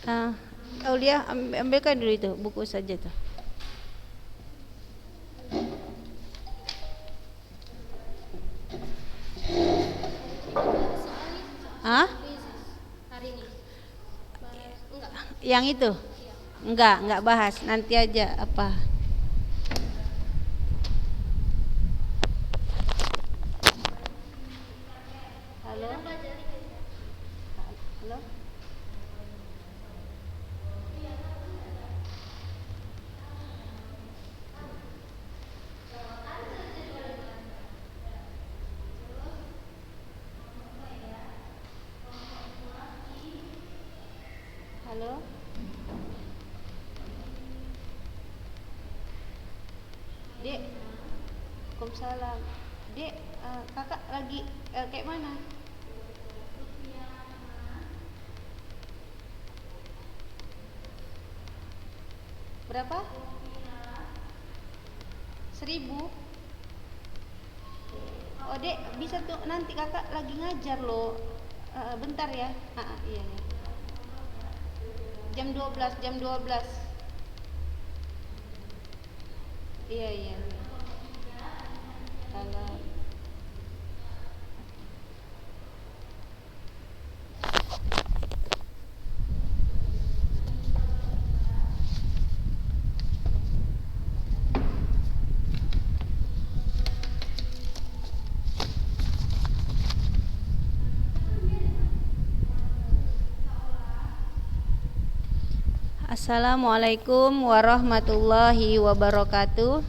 Ah, Aulia, ambilkan dulu itu buku saja tuh. Ah? Yang itu? Enggak bahas. Nanti aja apa? Halo? Halo? Halo? Dek, Waalaikumsalam. Dek, kakak lagi kayak mana? Berapa? 1.000. Oh dek, bisa tuh nanti kakak lagi ngajar loh. Bentar ya. Iya ya. Jam 12. Iya iya. Halo. Assalamualaikum warahmatullahi wabarakatuh.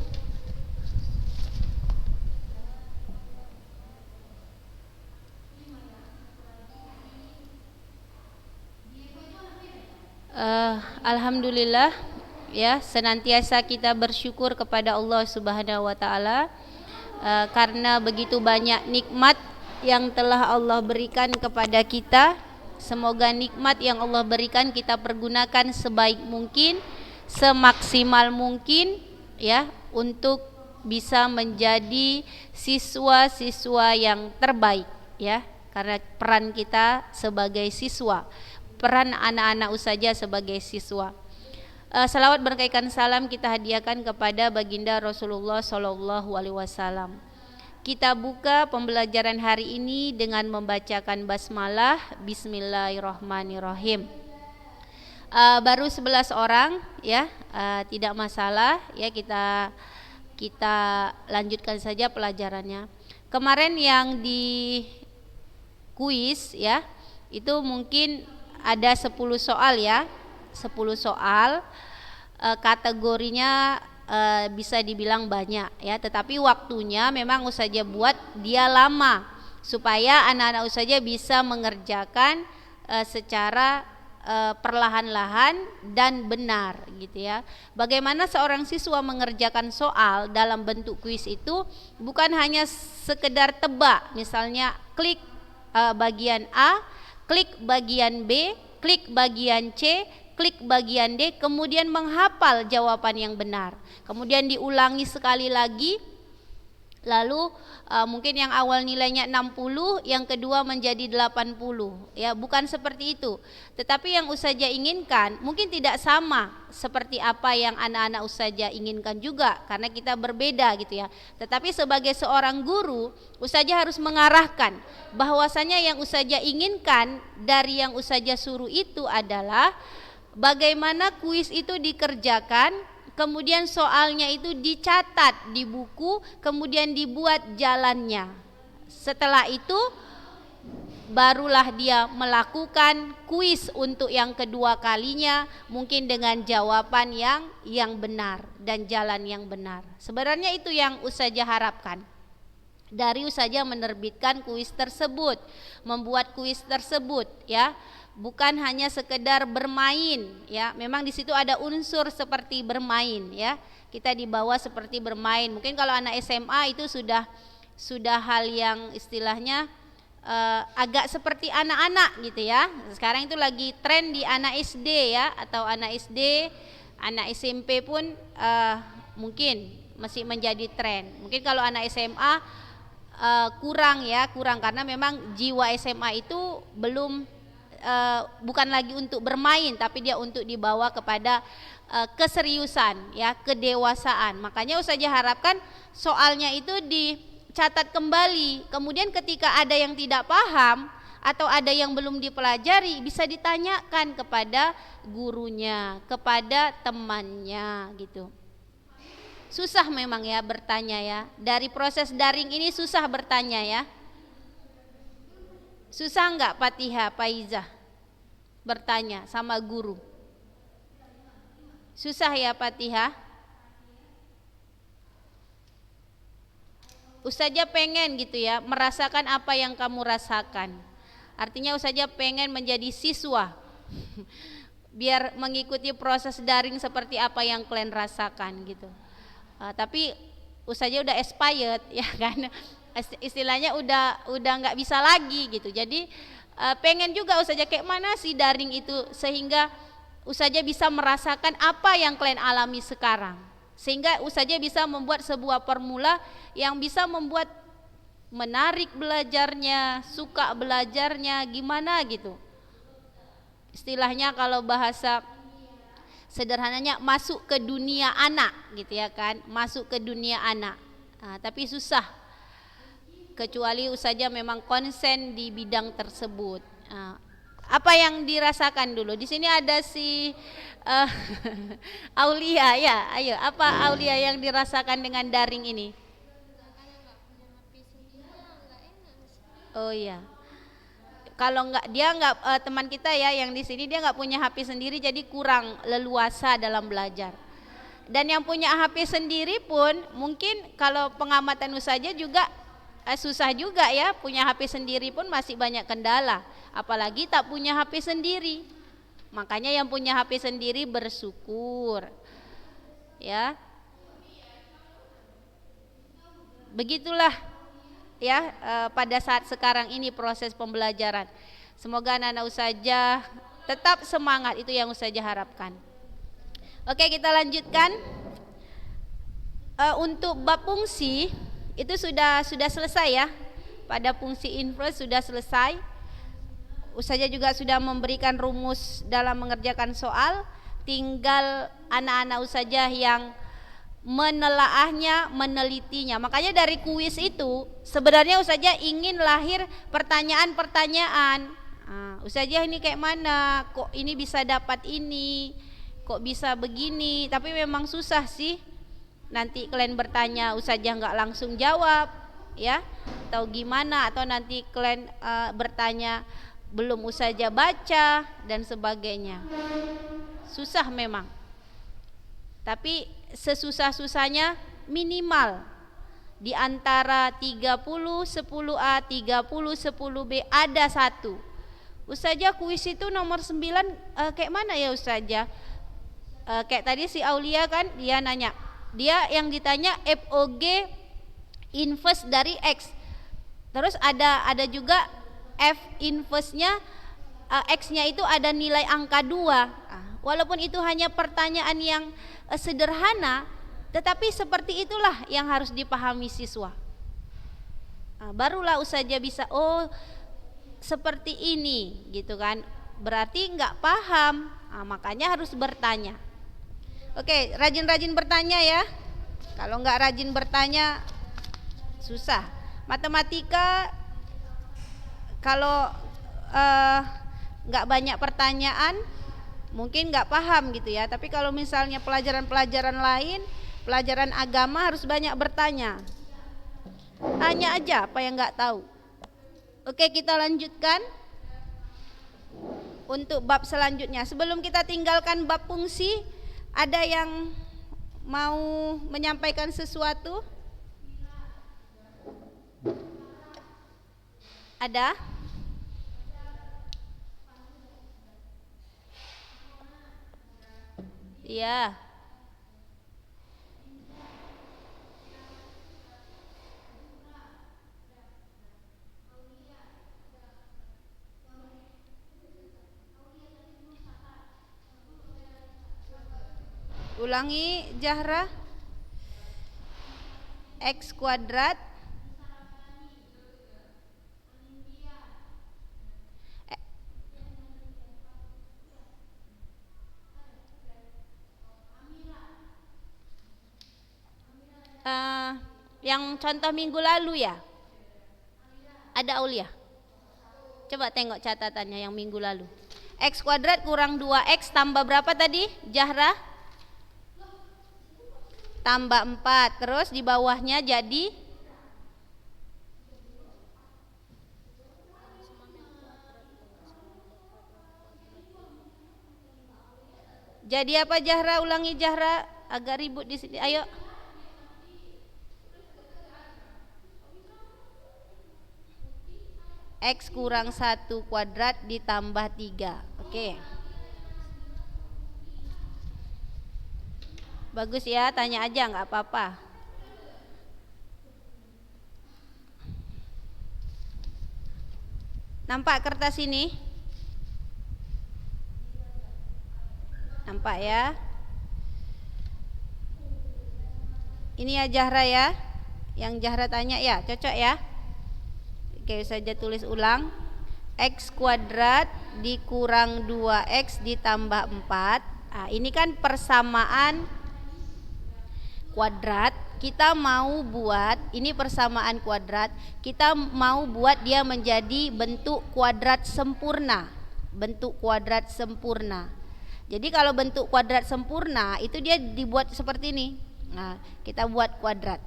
Alhamdulillah ya, senantiasa kita bersyukur kepada Allah Subhanahu wa taala karena begitu banyak nikmat yang telah Allah berikan kepada kita. Semoga nikmat yang Allah berikan kita pergunakan sebaik mungkin, semaksimal mungkin ya, untuk bisa menjadi siswa-siswa yang terbaik ya, karena peran kita sebagai siswa, peran anak-anak usaha sebagai siswa. Salawat berkaitan salam kita hadiahkan kepada baginda Rasulullah Shallallahu Alaihi Wasallam. Kita buka pembelajaran hari ini dengan membacakan basmalah. Bismillahirrahmanirrahim. Baru 11 orang ya, tidak masalah ya, kita lanjutkan saja pelajarannya. Kemarin yang di kuis ya, itu mungkin ada 10 soal ya, 10 soal. Kategorinya bisa dibilang banyak ya, tetapi waktunya memang usaha buat dia lama supaya anak-anak usaha bisa mengerjakan secara perlahan-lahan dan benar gitu ya. Bagaimana seorang siswa mengerjakan soal dalam bentuk kuis itu bukan hanya sekedar tebak, misalnya klik bagian A, klik bagian B, klik bagian C, klik bagian D, kemudian menghafal jawaban yang benar, kemudian diulangi sekali lagi, lalu mungkin yang awal nilainya 60, yang kedua menjadi 80 ya, bukan seperti itu. Tetapi yang Ustazah inginkan mungkin tidak sama seperti apa yang anak-anak Ustazah inginkan juga, karena kita berbeda gitu ya. Tetapi sebagai seorang guru, Ustazah harus mengarahkan bahwasanya yang Ustazah inginkan dari yang Ustazah suruh itu adalah bagaimana kuis itu dikerjakan, kemudian soalnya itu dicatat di buku, kemudian dibuat jalannya. Setelah itu barulah dia melakukan kuis untuk yang kedua kalinya, mungkin dengan jawaban yang benar dan jalan yang benar. Sebenarnya itu yang Ustazah harapkan dari Ustazah menerbitkan kuis tersebut, membuat kuis tersebut ya. Bukan hanya sekedar bermain ya, memang di situ ada unsur seperti bermain ya, kita dibawa seperti bermain. Mungkin kalau anak SMA itu sudah hal yang istilahnya agak seperti anak-anak gitu ya. Sekarang itu lagi tren di anak SD ya, atau anak SD, anak SMP pun mungkin masih menjadi tren. Mungkin kalau anak SMA kurang karena memang jiwa SMA itu belum bukan lagi untuk bermain, tapi dia untuk dibawa kepada keseriusan, ya, kedewasaan. Makanya Ustazah harapkan soalnya itu dicatat kembali. Kemudian ketika ada yang tidak paham atau ada yang belum dipelajari, bisa ditanyakan kepada gurunya, kepada temannya gitu. Susah memang ya bertanya ya. Dari proses daring ini susah bertanya ya. Susah enggak Fatihah, Faizah bertanya sama guru? Susah ya Fatihah? Ustazah pengen gitu ya, merasakan apa yang kamu rasakan. Artinya Ustazah pengen menjadi siswa biar mengikuti proses daring seperti apa yang kalian rasakan gitu. Tapi Ustazah udah expired ya kan, istilahnya udah nggak bisa lagi gitu. Jadi pengen juga Ustazah kayak mana sih daring itu, sehingga Ustazah bisa merasakan apa yang kalian alami sekarang, sehingga Ustazah bisa membuat sebuah formula yang bisa membuat menarik belajarnya, suka belajarnya, gimana gitu. Istilahnya kalau bahasa sederhananya masuk ke dunia anak gitu ya kan, masuk ke dunia anak. Tapi susah kecuali Ustazah memang konsen di bidang tersebut. Apa yang dirasakan dulu? Di sini ada si Aulia ya, ayo apa Aulia yang dirasakan dengan daring ini? Oh iya. Kalau teman kita ya yang di sini dia nggak punya HP sendiri, jadi kurang leluasa dalam belajar. Dan yang punya HP sendiri pun mungkin kalau pengamatan Ustazah juga susah juga ya, punya HP sendiri pun masih banyak kendala, apalagi tak punya HP sendiri. Makanya yang punya HP sendiri bersyukur ya. Begitulah ya pada saat sekarang ini proses pembelajaran. Semoga anak-anak Ustazah tetap semangat, itu yang Ustazah harapkan. Oke, kita lanjutkan. Untuk bab fungsi itu sudah selesai ya. Pada fungsi inverse sudah selesai. Ustazah juga sudah memberikan rumus dalam mengerjakan soal. Tinggal anak-anak Ustazah yang menelaahnya, menelitinya. Makanya dari kuis itu sebenarnya Ustazah ingin lahir pertanyaan-pertanyaan. Ustazah ini kayak mana? Kok ini bisa dapat ini? Kok bisa begini? Tapi memang susah sih. Nanti kalian bertanya Ustazah nggak langsung jawab, ya? Atau gimana? Atau nanti kalian bertanya belum Ustazah baca dan sebagainya. Susah memang. Tapi sesusah-susahnya minimal di antara 30 10A 30 10B ada satu. Ustazah kuis itu nomor 9 kayak mana ya Ustazah? Kayak tadi si Aulia kan dia nanya, dia yang ditanya FOG inverse dari X. Terus ada juga F inverse-nya X-nya itu ada nilai angka 2. Walaupun itu hanya pertanyaan yang sederhana, tetapi seperti itulah yang harus dipahami siswa. Barulah Ustazah bisa, oh seperti ini gitu kan. Berarti nggak paham, makanya harus bertanya. Oke, rajin-rajin bertanya ya. Kalau nggak rajin bertanya susah. Matematika kalau nggak banyak pertanyaan mungkin nggak paham gitu ya. Tapi kalau misalnya pelajaran-pelajaran lain, pelajaran agama harus banyak bertanya. Tanya aja apa yang nggak tahu. Oke, kita lanjutkan untuk bab selanjutnya. Sebelum kita tinggalkan bab fungsi, ada yang mau menyampaikan sesuatu? Ada? Iya. Ulangi Zahra. X kuadrat Yang contoh minggu lalu ya? Ada Aulia? Coba tengok catatannya yang minggu lalu. X kuadrat kurang 2X tambah berapa tadi? Zahra? Tambah 4. Terus di bawahnya jadi? Jadi apa Zahra? Ulangi Zahra. Agak ribut di sini. Ayo. X kurang 1 kuadrat ditambah 3. Oke. Bagus ya, tanya aja nggak apa-apa. Nampak kertas ini? Nampak ya? Ini ya Zahra ya. Yang Zahra tanya ya, cocok ya? Oke, saja tulis ulang. X kuadrat dikurang 2X ditambah 4. Nah, ini kan persamaan kuadrat. Kita mau buat, ini persamaan kuadrat, kita mau buat dia menjadi bentuk kuadrat sempurna. Bentuk kuadrat sempurna. Jadi kalau bentuk kuadrat sempurna itu dia dibuat seperti ini. Nah, kita buat kuadrat.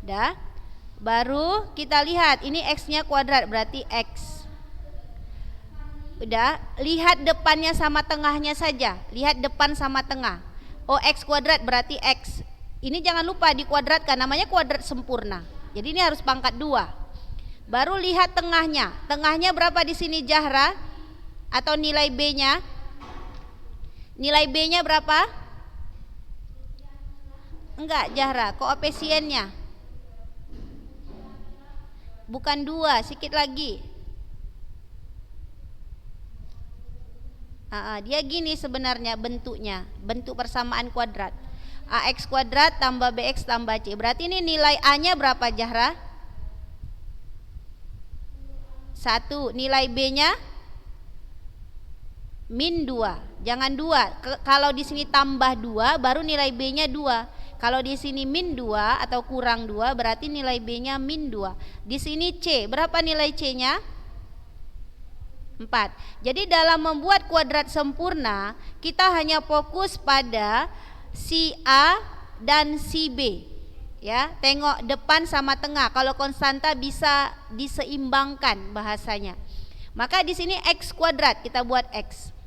Dah. Baru kita lihat ini X-nya kuadrat berarti X. Udah, lihat depannya sama tengahnya saja. Lihat depan sama tengah. Oh, X kuadrat berarti X. Ini jangan lupa dikuadratkan, namanya kuadrat sempurna. Jadi ini harus pangkat 2. Baru lihat tengahnya. Tengahnya berapa di sini Zahra? Atau nilai B-nya? Nilai B-nya berapa? Enggak Zahra, koefisiennya. Bukan 2, sedikit lagi. Dia gini sebenarnya bentuknya, bentuk persamaan kuadrat. AX kuadrat tambah BX tambah C. Berarti ini nilai A-nya berapa Zahra? 1. Nilai B-nya min 2. Jangan 2. Kalau di sini tambah 2 baru nilai B-nya 2. Kalau di sini min 2 atau kurang 2 berarti nilai B-nya min 2. Di sini C, berapa nilai C-nya? 4. Jadi dalam membuat kuadrat sempurna, kita hanya fokus pada si A dan si B. Ya, tengok depan sama tengah. Kalau konstanta bisa diseimbangkan bahasanya. Maka di sini X kuadrat kita buat X.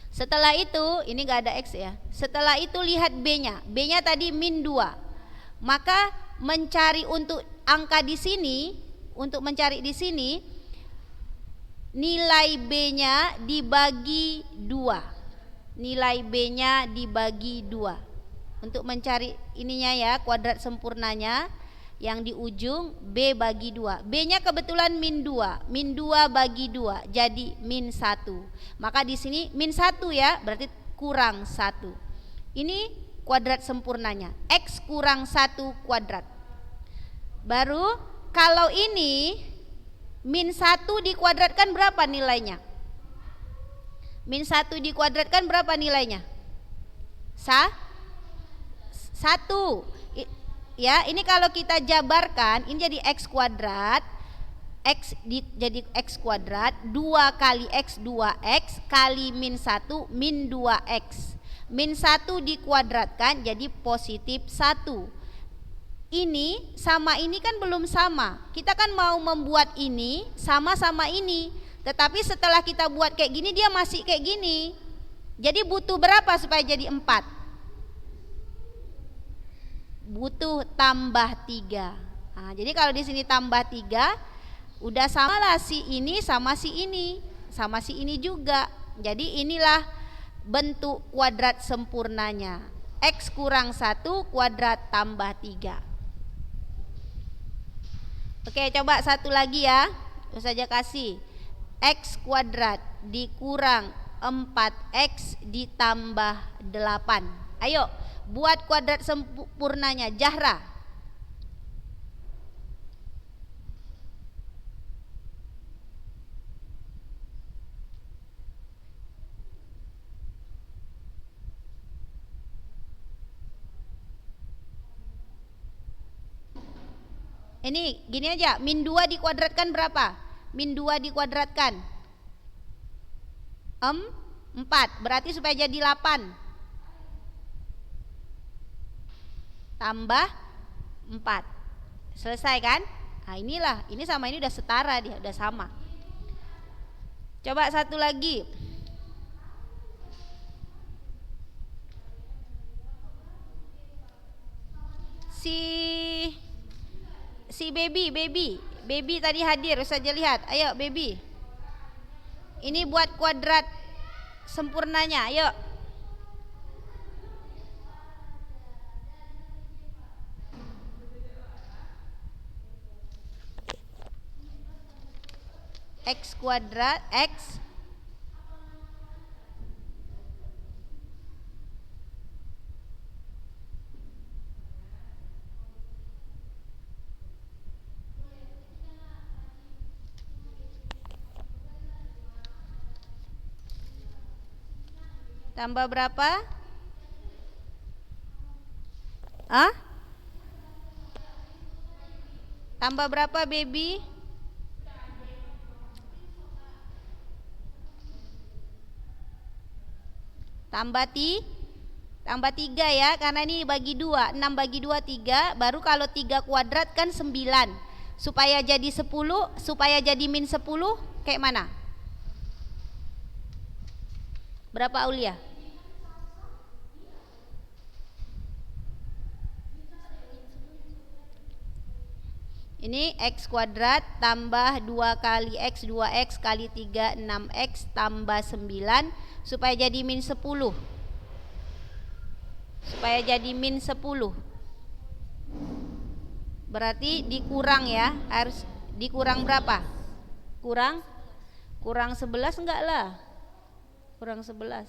Setelah itu, ini gak ada X ya. Setelah itu lihat B-nya. B-nya tadi min 2. Maka mencari untuk angka di sini, untuk mencari di sini nilai B-nya dibagi 2. Nilai B-nya dibagi 2. Untuk mencari ininya ya, kuadrat sempurnanya yang di ujung B bagi 2. B-nya kebetulan min 2. Min 2 bagi 2 jadi min 1. Maka di sini min 1 ya, berarti kurang 1. Ini kuadrat sempurnanya. X kurang 1 kuadrat. Baru kalau ini min 1 dikuadratkan berapa nilainya? Min 1 dikuadratkan berapa nilainya? 1. Ya, ini kalau kita jabarkan ini jadi X kuadrat. Jadi X kuadrat 2 kali X 2X kali min 1 min 2X. Min 1 dikuadratkan jadi positif 1. Ini sama ini kan belum sama. Kita kan mau membuat ini sama-sama ini. Tetapi setelah kita buat kayak gini dia masih kayak gini. Jadi butuh berapa supaya jadi 4? Butuh tambah 3. Nah, jadi kalau di sini tambah 3 udah samalah si ini sama si ini. Sama si ini juga. Jadi inilah bentuk kuadrat sempurnanya. X kurang 1 kuadrat tambah 3. Oke, coba satu lagi ya. Saja kasih X kuadrat dikurang 4X ditambah 8. Ayo buat kuadrat sempurnanya Zahra. Ini gini aja, min 2 dikuadratkan berapa? Min 2 dikuadratkan 4, berarti supaya jadi 8 tambah 4. Selesai kan? Nah inilah, ini sama ini udah setara dia, udah sama. Coba satu lagi. Si baby tadi hadir, Ustazah lihat. Ayo baby. Ini buat kuadrat sempurnanya, ayo. X kuadrat X tambah berapa? Ah? Tambah berapa baby? Tambah 3 ya, karena ini bagi 2, 6 bagi 2 3, baru kalau 3 kuadrat kan 9. Supaya jadi 10, supaya jadi min 10 kayak mana? Berapa Aulia? Ini X kuadrat tambah 2 kali X 2X kali 3 6X tambah 9 supaya jadi min 10. Supaya jadi min 10. Berarti dikurang ya, harus dikurang berapa? Kurang 11 enggak lah. Kurang 11.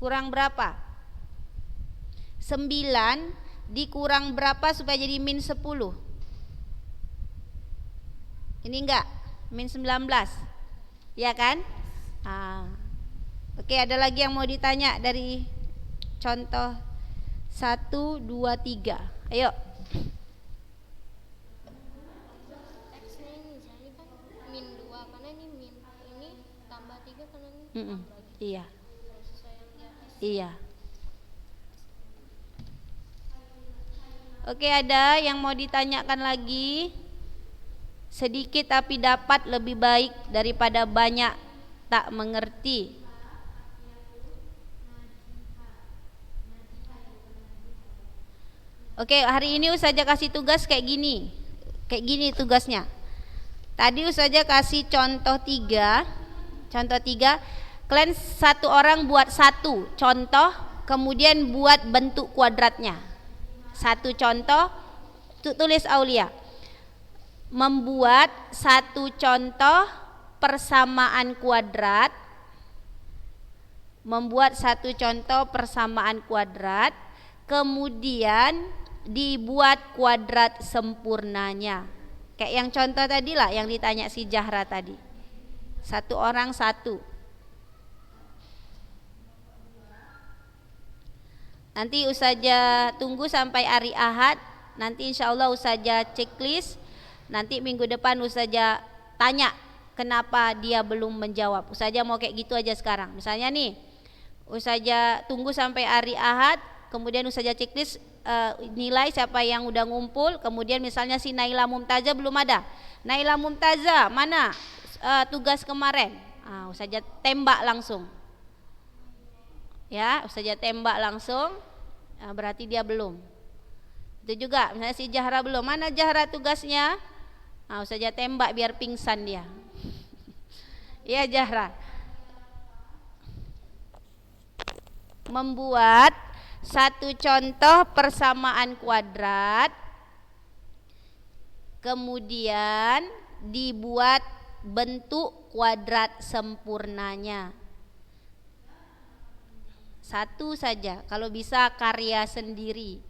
Kurang berapa? 9 dikurang berapa supaya jadi min 10? Ini enggak, min 19. Ya kan? Oke, ada lagi yang mau ditanya dari contoh 1, 2, 3. Ayo. X ini misalnya kan min 2 karena ini min ini tambah 3 karena ini tambah lagi. Iya. Sesuai yang di atas. Iya. Oke, ada yang mau ditanyakan lagi? Sedikit tapi dapat lebih baik daripada banyak tak mengerti. Oke, hari ini Ustazah kasih tugas kayak gini. Kayak gini tugasnya. Tadi Ustazah kasih contoh 3. Contoh 3, kalian satu orang buat satu contoh, kemudian buat bentuk kuadratnya. Satu contoh, tulis Aulia. Membuat satu contoh persamaan kuadrat. Membuat satu contoh persamaan kuadrat, kemudian dibuat kuadrat sempurnanya. Kayak yang contoh tadi lah, yang ditanya si Jahra tadi. Satu orang satu. Nanti Ustazah tunggu sampai hari Ahad. Nanti insya Allah Ustazah checklist. Nanti minggu depan Ustazah tanya kenapa dia belum menjawab. Ustazah mau kayak gitu aja sekarang. Misalnya nih, Ustazah tunggu sampai hari Ahad, kemudian Ustazah checklist nilai siapa yang udah ngumpul. Kemudian misalnya si Naila Mumtazah belum ada. Naila Mumtazah mana tugas kemarin? Ustazah tembak langsung. Ya, Ustazah tembak langsung, berarti dia belum. Itu juga, misalnya si Jahra belum, mana Jahra tugasnya? Ustazah tembak biar pingsan dia. Ya Jahra. Membuat satu contoh persamaan kuadrat, kemudian dibuat bentuk kuadrat sempurnanya. Satu saja, kalau bisa karya sendiri.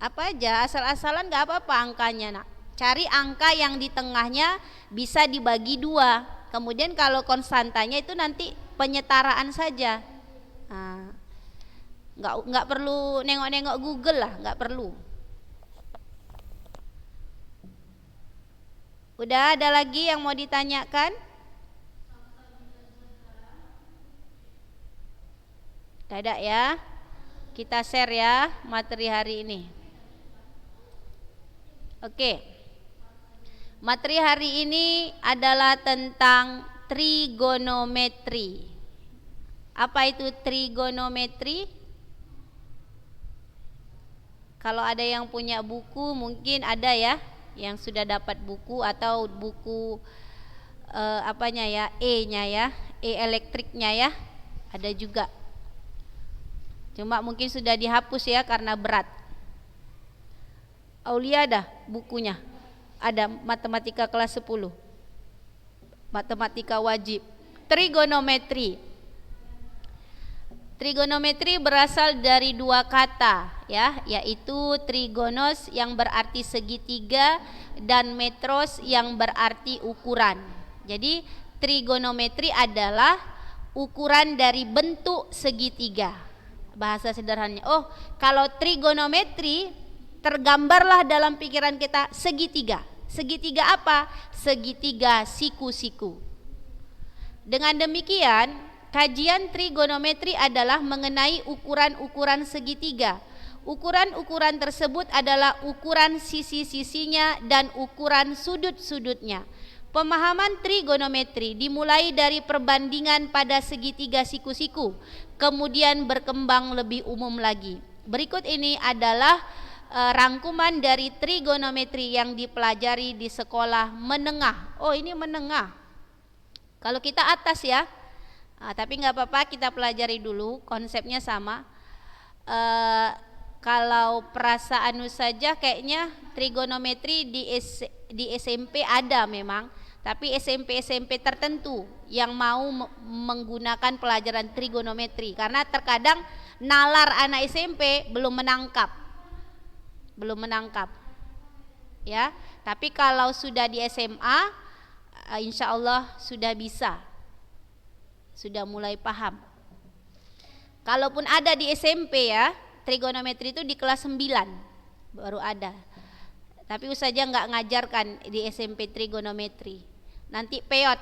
Apa aja, asal-asalan gak apa-apa angkanya nak. Cari angka yang di tengahnya bisa dibagi 2. Kemudian kalau konstantanya itu nanti penyetaraan saja. Nggak perlu nengok-nengok Google lah, nggak perlu. Udah ada lagi yang mau ditanyakan? Tidak ada ya. Kita share ya materi hari ini. Oke. Materi hari ini adalah tentang trigonometri. Apa itu trigonometri? Kalau ada yang punya buku mungkin ada ya, yang sudah dapat buku atau buku apanya ya, E-nya ya, E elektriknya ya, ada juga. Cuma mungkin sudah dihapus ya karena berat. Aulia ada bukunya, ada matematika kelas 10, matematika wajib, trigonometri. Trigonometri berasal dari dua kata ya, yaitu trigonos yang berarti segitiga dan metros yang berarti ukuran. Jadi trigonometri adalah ukuran dari bentuk segitiga. Bahasa sederhananya, oh kalau trigonometri tergambarlah dalam pikiran kita segitiga. Segitiga apa? Segitiga siku-siku. Dengan demikian kajian trigonometri adalah mengenai ukuran-ukuran segitiga. Ukuran-ukuran tersebut adalah ukuran sisi-sisinya dan ukuran sudut-sudutnya. Pemahaman trigonometri dimulai dari perbandingan pada segitiga siku-siku, kemudian berkembang lebih umum lagi. Berikut ini adalah rangkuman dari trigonometri yang dipelajari di sekolah menengah. Oh, ini menengah. Kalau kita atas ya. Tapi nggak apa-apa, kita pelajari dulu, konsepnya sama. Kalau perasaan saja kayaknya trigonometri di SMP ada memang, tapi SMP tertentu yang mau menggunakan pelajaran trigonometri, karena terkadang nalar anak SMP belum menangkap ya. Tapi kalau sudah di SMA insya Allah sudah bisa, sudah mulai paham. Kalaupun ada di SMP ya, trigonometri itu di kelas 9 baru ada. Tapi Ustazah nggak ngajarkan di SMP trigonometri. Nanti peot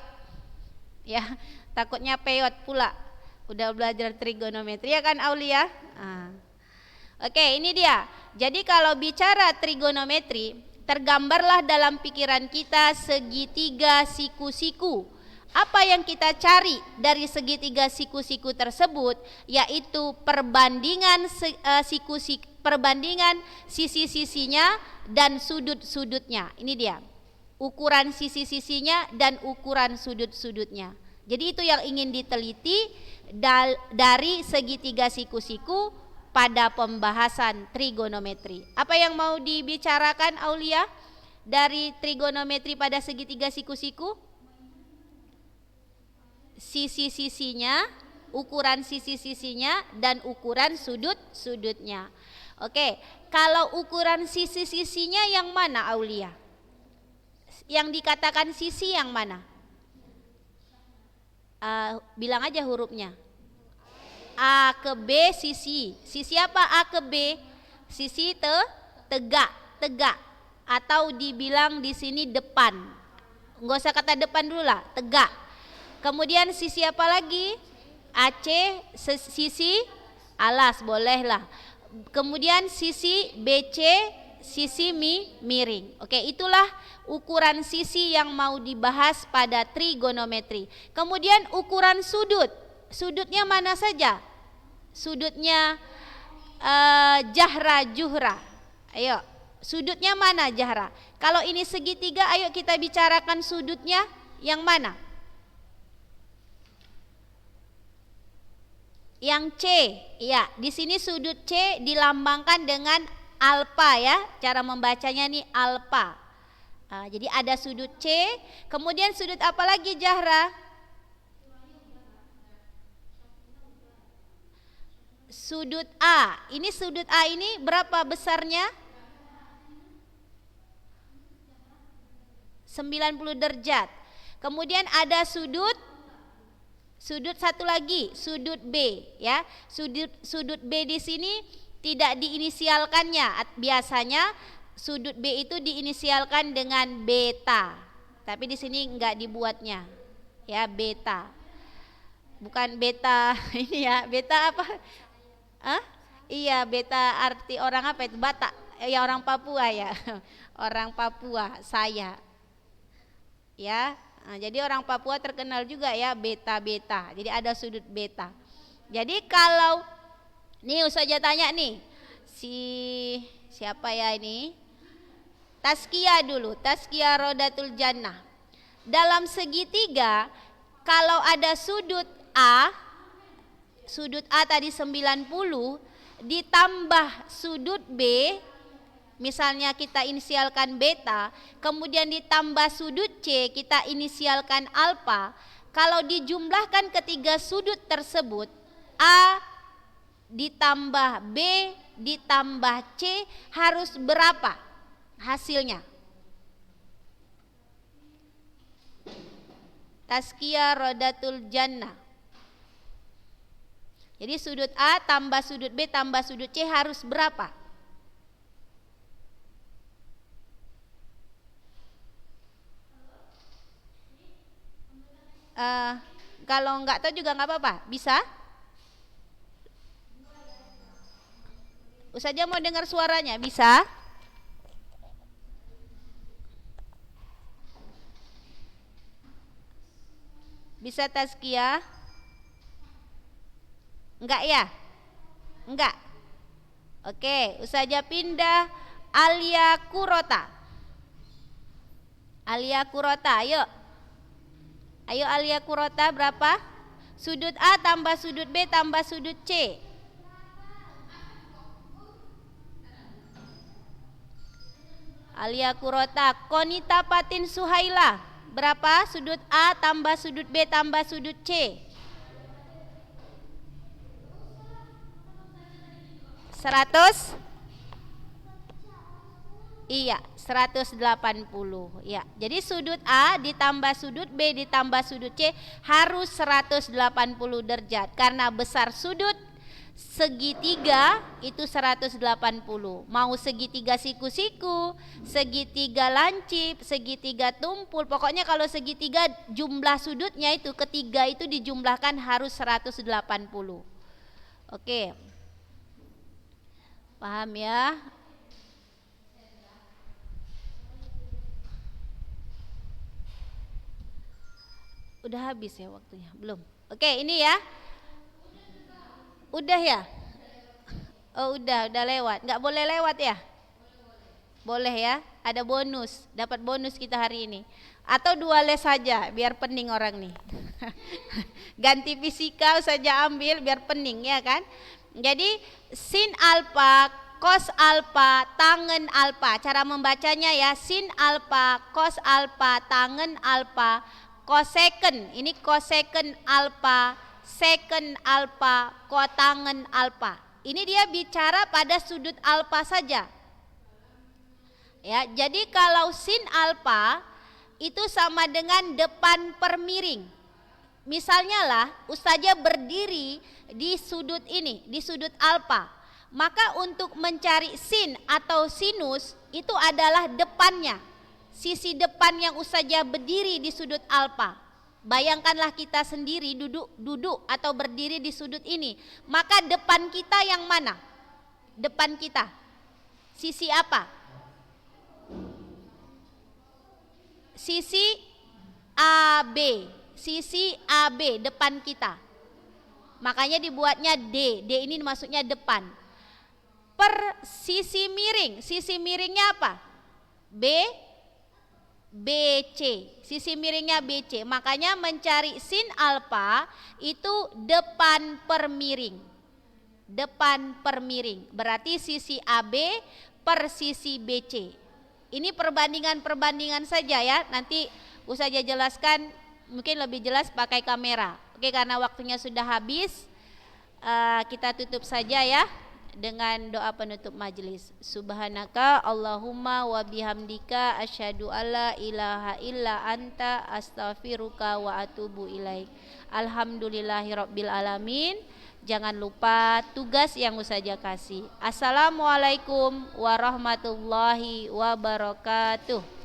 ya, takutnya peot pula. Udah belajar trigonometri ya kan Aulia? Oke, ini dia. Jadi kalau bicara trigonometri, tergambarlah dalam pikiran kita segitiga siku-siku. Apa yang kita cari dari segitiga siku-siku tersebut, yaitu perbandingan perbandingan sisi-sisinya dan sudut-sudutnya. Ini dia, ukuran sisi-sisinya dan ukuran sudut-sudutnya. Jadi itu yang ingin diteliti dari segitiga siku-siku pada pembahasan trigonometri. Apa yang mau dibicarakan Aulia dari trigonometri pada segitiga siku-siku? Sisi-sisinya, ukuran sisi-sisinya dan ukuran sudut-sudutnya. Oke, kalau ukuran sisi-sisinya yang mana Aulia? Yang dikatakan sisi yang mana? Bilang aja hurufnya. A ke B sisi. Sisi apa A ke B? Sisi tegak atau dibilang di sini depan. Enggak usah kata depan dulu lah, tegak. Kemudian sisi apa lagi? AC, sisi alas, bolehlah. Kemudian sisi BC, sisi miring. Oke, itulah ukuran sisi yang mau dibahas pada trigonometri. Kemudian ukuran sudut. Sudutnya mana saja? Sudutnya Jahra, Juhra. Ayo, sudutnya mana Jahra? Kalau ini segitiga, ayo kita bicarakan sudutnya yang mana? Yang C, ya, di sini sudut C dilambangkan dengan alfa ya, cara membacanya nih alfa. Jadi ada sudut C, kemudian sudut apa lagi Jahra? Sudut A. Ini sudut A ini berapa besarnya? 90 derajat. Kemudian ada sudut Sudut satu lagi, sudut B ya. Sudut B di sini tidak diinisialkannya. Biasanya sudut B itu diinisialkan dengan beta. Tapi di sini enggak dibuatnya. Ya, beta. Bukan beta ini ya, beta apa? Hah? Iya, beta arti orang apa itu? Batak. Ya, orang Papua ya. Orang Papua, saya. Ya. Nah, jadi orang Papua terkenal juga ya beta-beta. Jadi ada sudut beta. Jadi kalau nih Ustazah tanya nih, siapa ya ini? Tazkiyah dulu, Tazkiyah Rodatul Jannah. Dalam segitiga kalau ada sudut A tadi 90 ditambah sudut B, misalnya kita inisialkan beta, kemudian ditambah sudut C, kita inisialkan alfa. Kalau dijumlahkan ketiga sudut tersebut, A ditambah B ditambah C harus berapa hasilnya? Tazkiyah Rodatul Jannah. Jadi sudut A tambah sudut B tambah sudut C harus berapa? Kalau nggak tahu juga nggak apa-apa, bisa? Ustazah mau dengar suaranya, bisa? Bisa Tazkiyah? Enggak ya? Enggak. Oke, Ustazah pindah Alia Kurota. Alia Kurota, ayo. Ayo Alia Kurota berapa? Sudut A tambah sudut B tambah sudut C. Alia Kurota. Konita Patin Suhaila. Berapa? Sudut A tambah sudut B tambah sudut C. 100? Iya, 180 ya. Jadi sudut A ditambah sudut B ditambah sudut C harus 180 derajat. Karena besar sudut segitiga itu 180. Mau segitiga siku-siku, segitiga lancip, segitiga tumpul. Pokoknya kalau segitiga jumlah sudutnya itu ketiga itu dijumlahkan harus 180. Oke. Paham ya? Udah habis ya waktunya? Belum. Oke, ini ya. Udah ya? Oh, udah lewat. Nggak boleh lewat ya? Boleh ya? Ada bonus, dapat bonus kita hari ini. Atau 2 les saja, biar pening orang nih. Ganti fisika saja ambil biar pening ya kan? Jadi sin alfa, cos alfa, tangen alfa. Cara membacanya ya, sin alfa, cos alfa, tangen alfa. Cosecant, ini cosecant alfa, secant alfa, kotangen alfa. Ini dia bicara pada sudut alfa saja. Ya, jadi kalau sin alfa itu sama dengan depan per miring. Misalnya lah, Ustazah berdiri di sudut ini, di sudut alfa. Maka untuk mencari sin atau sinus itu adalah depannya. Sisi depan yang Ustazah berdiri di sudut alfa. Bayangkanlah kita sendiri duduk atau berdiri di sudut ini. Maka depan kita yang mana? Depan kita. Sisi apa? Sisi AB. Sisi AB depan kita. Makanya dibuatnya D. D ini maksudnya depan. Per sisi miring. Sisi miringnya apa? BC, sisi miringnya BC. Makanya mencari sin alfa itu depan per miring. Depan per miring. Berarti sisi AB per sisi BC. Ini perbandingan saja ya. Nanti Ustazah jelaskan mungkin lebih jelas pakai kamera. Oke, karena waktunya sudah habis, kita tutup saja ya. dengan doa penutup majlis. Subhanaka Allahumma wa bihamdika asyhadu alla ilaha illa anta astaghfiruka wa atubu ilaik. Alhamdulillahirabbil alamin. Jangan lupa tugas yang Ustazah kasih. Assalamualaikum warahmatullahi wabarakatuh.